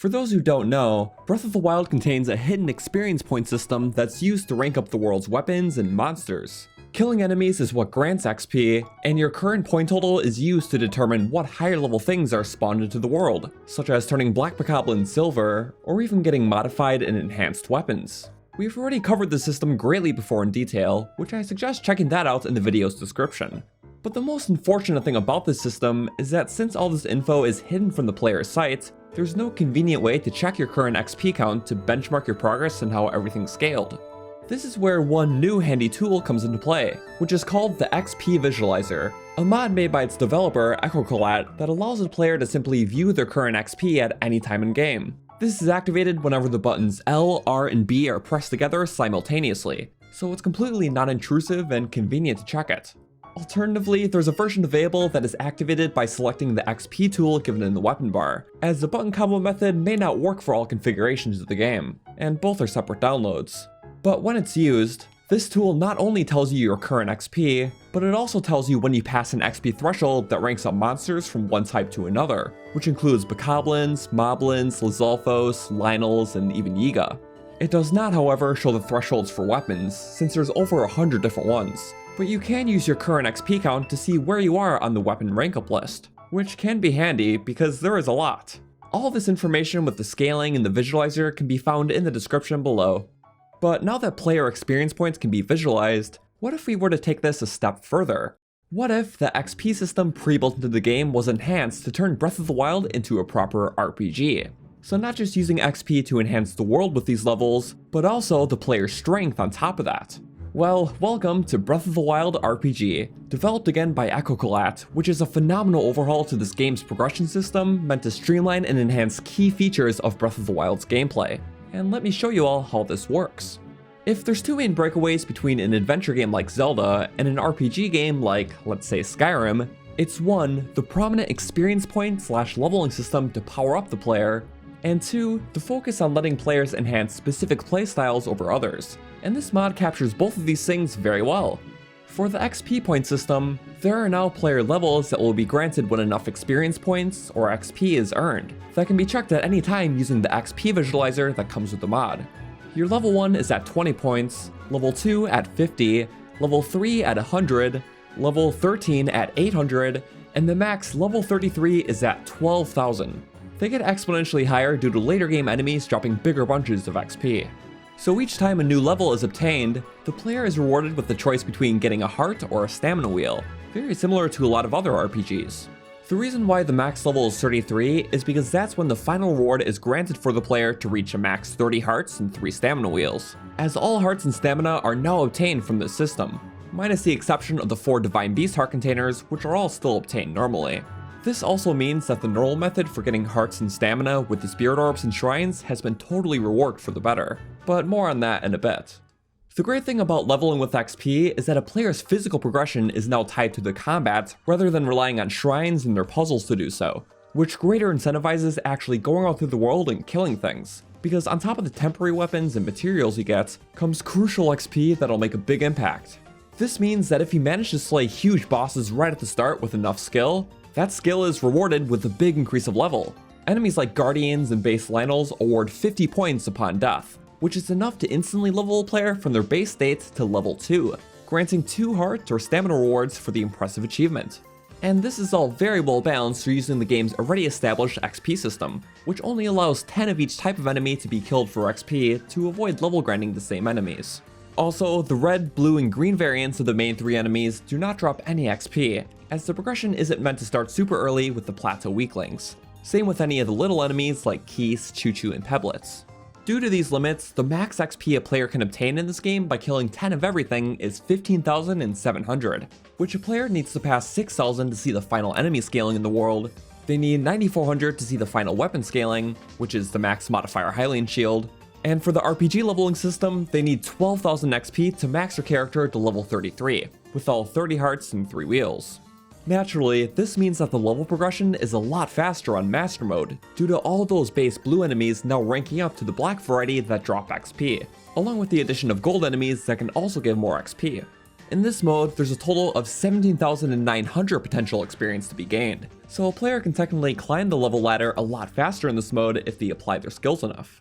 For those who don't know, Breath of the Wild contains a hidden experience point system that's used to rank up the world's weapons and monsters. Killing enemies is what grants XP, and your current point total is used to determine what higher level things are spawned into the world, such as turning black bokoblin silver, or even getting modified and enhanced weapons. We've already covered the system greatly before in detail, which I suggest checking that out in the video's description. But the most unfortunate thing about this system is that since all this info is hidden from the player's sight, there's no convenient way to check your current XP count to benchmark your progress and how everything's scaled. This is where one new handy tool comes into play, which is called the XP Visualizer, a mod made by its developer Echocolat that allows the player to simply view their current XP at any time in game. This is activated whenever the buttons L, R, and B are pressed together simultaneously, so it's completely non-intrusive and convenient to check it. Alternatively, there's a version available that is activated by selecting the XP tool given in the weapon bar, as the button combo method may not work for all configurations of the game, and both are separate downloads. But when it's used, this tool not only tells you your current XP, but it also tells you when you pass an XP threshold that ranks up monsters from one type to another, which includes bokoblins, moblins, Lizalfos, Lynels, and even Yiga. It does not, however, show the thresholds for weapons, since there's over 100 different ones, but you can use your current XP count to see where you are on the weapon rank up list, which can be handy because there is a lot. All this information with the scaling and the visualizer can be found in the description below. But now that player experience points can be visualized, what if we were to take this a step further? What if the XP system pre-built into the game was enhanced to turn Breath of the Wild into a proper RPG? So not just using XP to enhance the world with these levels, but also the player's strength on top of that. Well, welcome to Breath of the Wild RPG, developed again by Echocolat, which is a phenomenal overhaul to this game's progression system meant to streamline and enhance key features of Breath of the Wild's gameplay. And let me show you all how this works. If there's two main breakaways between an adventure game like Zelda and an RPG game like, let's say, Skyrim, it's 1, the prominent experience point / leveling system to power up the player, and 2, the focus on letting players enhance specific playstyles over others, and this mod captures both of these things very well. For the XP point system, there are now player levels that will be granted when enough experience points, or XP, is earned, that can be checked at any time using the XP visualizer that comes with the mod. Your level 1 is at 20 points, level 2 at 50, level 3 at 100, level 13 at 800, and the max level 33 is at 12,000. They get exponentially higher due to later game enemies dropping bigger bunches of XP. So each time a new level is obtained, the player is rewarded with the choice between getting a heart or a stamina wheel, very similar to a lot of other RPGs. The reason why the max level is 33 is because that's when the final reward is granted for the player to reach a max 30 hearts and 3 stamina wheels, as all hearts and stamina are now obtained from this system, minus the exception of the 4 Divine Beast heart containers, which are all still obtained normally. This also means that the normal method for getting hearts and stamina with the spirit orbs and shrines has been totally reworked for the better, but more on that in a bit. The great thing about leveling with XP is that a player's physical progression is now tied to the combat rather than relying on shrines and their puzzles to do so, which greater incentivizes actually going out through the world and killing things, because on top of the temporary weapons and materials you get, comes crucial XP that'll make a big impact. This means that if you manage to slay huge bosses right at the start with enough skill, that skill is rewarded with a big increase of level. Enemies like Guardians and base Lynels award 50 points upon death, which is enough to instantly level a player from their base state to level 2, granting 2 heart or stamina rewards for the impressive achievement. And this is all very well balanced through using the game's already established XP system, which only allows 10 of each type of enemy to be killed for XP to avoid level grinding the same enemies. Also, the red, blue, and green variants of the main 3 enemies do not drop any XP, as the progression isn't meant to start super early with the plateau weaklings. Same with any of the little enemies like Keese, Choo-Choo, and Peblets. Due to these limits, the max XP a player can obtain in this game by killing 10 of everything is 15,700, which a player needs to pass 6,000 to see the final enemy scaling in the world. They need 9,400 to see the final weapon scaling, which is the max modifier Hylian shield, and for the RPG leveling system, they need 12,000 XP to max their character to level 33, with all 30 hearts and 3 wheels. Naturally, this means that the level progression is a lot faster on Master Mode, due to all those base blue enemies now ranking up to the black variety that drop XP, along with the addition of gold enemies that can also give more XP. In this mode, there's a total of 17,900 potential experience to be gained, so a player can technically climb the level ladder a lot faster in this mode if they apply their skills enough.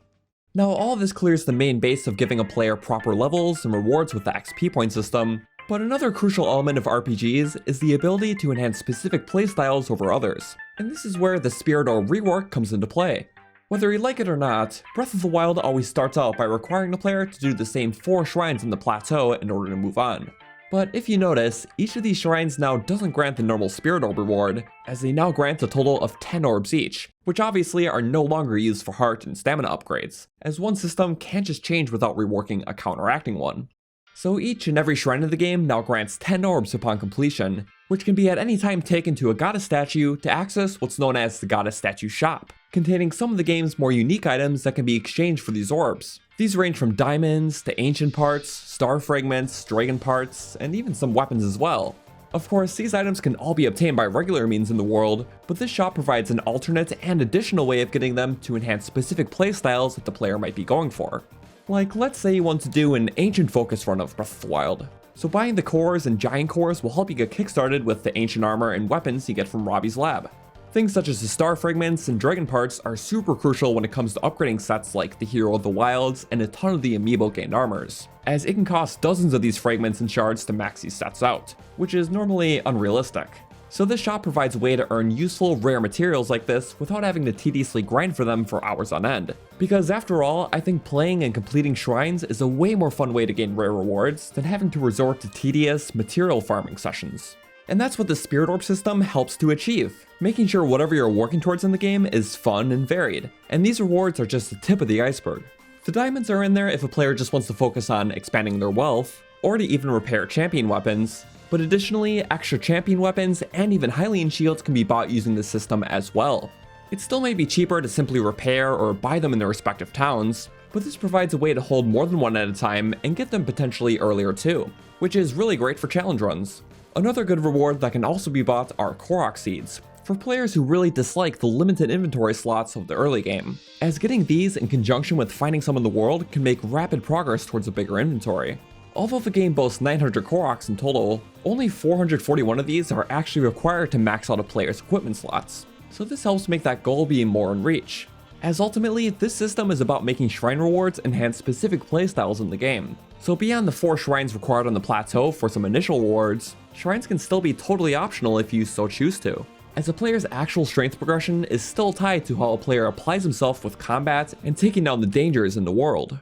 Now all of this clears the main base of giving a player proper levels and rewards with the XP point system, but another crucial element of RPGs is the ability to enhance specific playstyles over others, and this is where the Spirit Orb rework comes into play. Whether you like it or not, Breath of the Wild always starts out by requiring the player to do the same 4 shrines in the plateau in order to move on. But if you notice, each of these shrines now doesn't grant the normal Spirit Orb reward, as they now grant a total of 10 orbs each, which obviously are no longer used for heart and stamina upgrades, as one system can't just change without reworking a counteracting one. So each and every shrine of the game now grants 10 orbs upon completion, which can be at any time taken to a goddess statue to access what's known as the Goddess Statue Shop, containing some of the game's more unique items that can be exchanged for these orbs. These range from diamonds to ancient parts, star fragments, dragon parts, and even some weapons as well. Of course, these items can all be obtained by regular means in the world, but this shop provides an alternate and additional way of getting them to enhance specific playstyles that the player might be going for. Like, let's say you want to do an ancient focus run of Breath of the Wild. So buying the cores and giant cores will help you get kickstarted with the ancient armor and weapons you get from Robbie's lab. Things such as the star fragments and dragon parts are super crucial when it comes to upgrading sets like the Hero of the Wilds and a ton of the amiibo gained armors, as it can cost dozens of these fragments and shards to max these sets out, which is normally unrealistic. So this shop provides a way to earn useful rare materials like this without having to tediously grind for them for hours on end. Because after all, I think playing and completing shrines is a way more fun way to gain rare rewards than having to resort to tedious material farming sessions. And that's what the Spirit Orb system helps to achieve, making sure whatever you're working towards in the game is fun and varied, and these rewards are just the tip of the iceberg. The diamonds are in there if a player just wants to focus on expanding their wealth, or to even repair champion weapons, but additionally, extra champion weapons and even Hylian shields can be bought using the system as well. It still may be cheaper to simply repair or buy them in their respective towns, but this provides a way to hold more than one at a time and get them potentially earlier too, which is really great for challenge runs. Another good reward that can also be bought are Korok seeds, for players who really dislike the limited inventory slots of the early game, as getting these in conjunction with finding some in the world can make rapid progress towards a bigger inventory. Although the game boasts 900 Koroks in total, only 441 of these are actually required to max out a player's equipment slots, so this helps make that goal be more in reach. As ultimately, this system is about making shrine rewards enhance specific playstyles in the game. So beyond the 4 shrines required on the plateau for some initial rewards, shrines can still be totally optional if you so choose to, as a player's actual strength progression is still tied to how a player applies himself with combat and taking down the dangers in the world.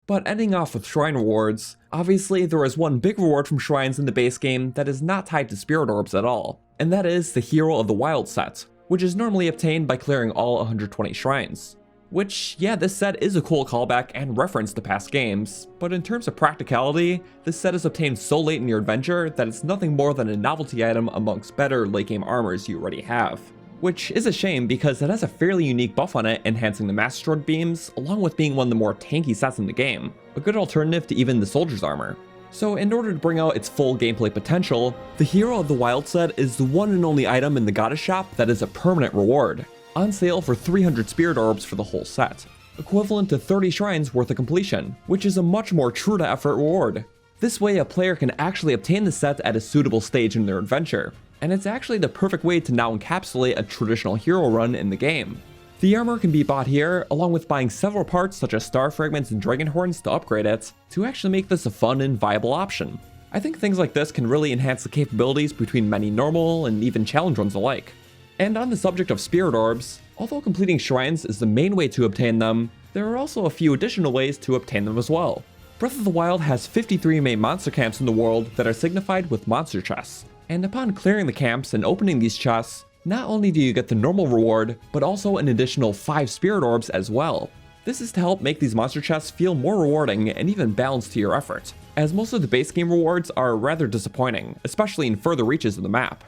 But ending off with shrine rewards, obviously there is one big reward from shrines in the base game that is not tied to Spirit Orbs at all, and that is the Hero of the Wild set, which is normally obtained by clearing all 120 shrines. Which, yeah, this set is a cool callback and reference to past games, but in terms of practicality, this set is obtained so late in your adventure that it's nothing more than a novelty item amongst better late game armors you already have. Which is a shame because it has a fairly unique buff on it, enhancing the Master Sword beams, along with being one of the more tanky sets in the game, a good alternative to even the Soldier's armor. So in order to bring out its full gameplay potential, the Hero of the Wild set is the one and only item in the Goddess Shop that is a permanent reward, on sale for 300 Spirit Orbs for the whole set, equivalent to 30 shrines worth of completion, which is a much more true to effort reward. This way a player can actually obtain the set at a suitable stage in their adventure, and it's actually the perfect way to now encapsulate a traditional hero run in the game. The armor can be bought here, along with buying several parts such as star fragments and dragon horns to upgrade it, to actually make this a fun and viable option. I think things like this can really enhance the capabilities between many normal and even challenge runs alike. And on the subject of Spirit Orbs, although completing shrines is the main way to obtain them, there are also a few additional ways to obtain them as well. Breath of the Wild has 53 main monster camps in the world that are signified with monster chests, and upon clearing the camps and opening these chests, not only do you get the normal reward, but also an additional 5 Spirit Orbs as well. This is to help make these monster chests feel more rewarding and even balanced to your effort, as most of the base game rewards are rather disappointing, especially in further reaches of the map.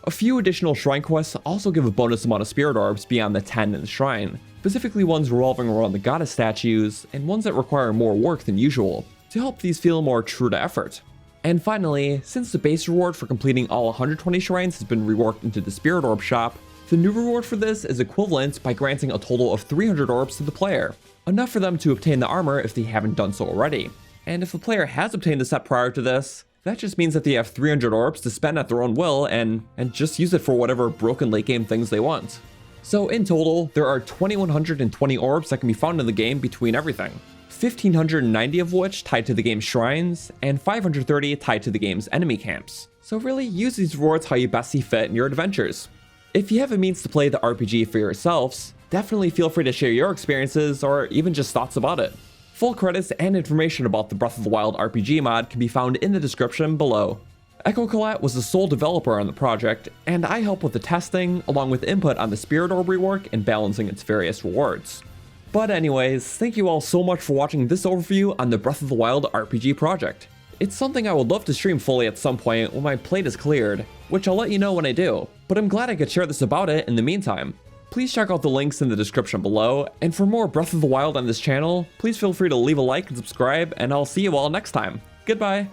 A few additional shrine quests also give a bonus amount of Spirit Orbs beyond the 10 in the shrine, specifically ones revolving around the goddess statues, and ones that require more work than usual, to help these feel more true to effort. And finally, since the base reward for completing all 120 shrines has been reworked into the Spirit Orb shop, the new reward for this is equivalent by granting a total of 300 orbs to the player, enough for them to obtain the armor if they haven't done so already. And if the player has obtained the set prior to this, That just means that they have 300 orbs to spend at their own will and just use it for whatever broken late game things they want. So in total, there are 2120 orbs that can be found in the game between everything, 1590 of which tied to the game's shrines, and 530 tied to the game's enemy camps. So really use these rewards how you best see fit in your adventures. If you have a means to play the RPG for yourselves, definitely feel free to share your experiences or even just thoughts about it. Full credits and information about the Breath of the Wild RPG mod can be found in the description below. Echocolat was the sole developer on the project, and I help with the testing, along with input on the Spirit Orb rework and balancing its various rewards. But anyways, thank you all so much for watching this overview on the Breath of the Wild RPG project. It's something I would love to stream fully at some point when my plate is cleared, which I'll let you know when I do, but I'm glad I could share this about it in the meantime. Please check out the links in the description below, and for more Breath of the Wild on this channel, please feel free to leave a like and subscribe, and I'll see you all next time. Goodbye!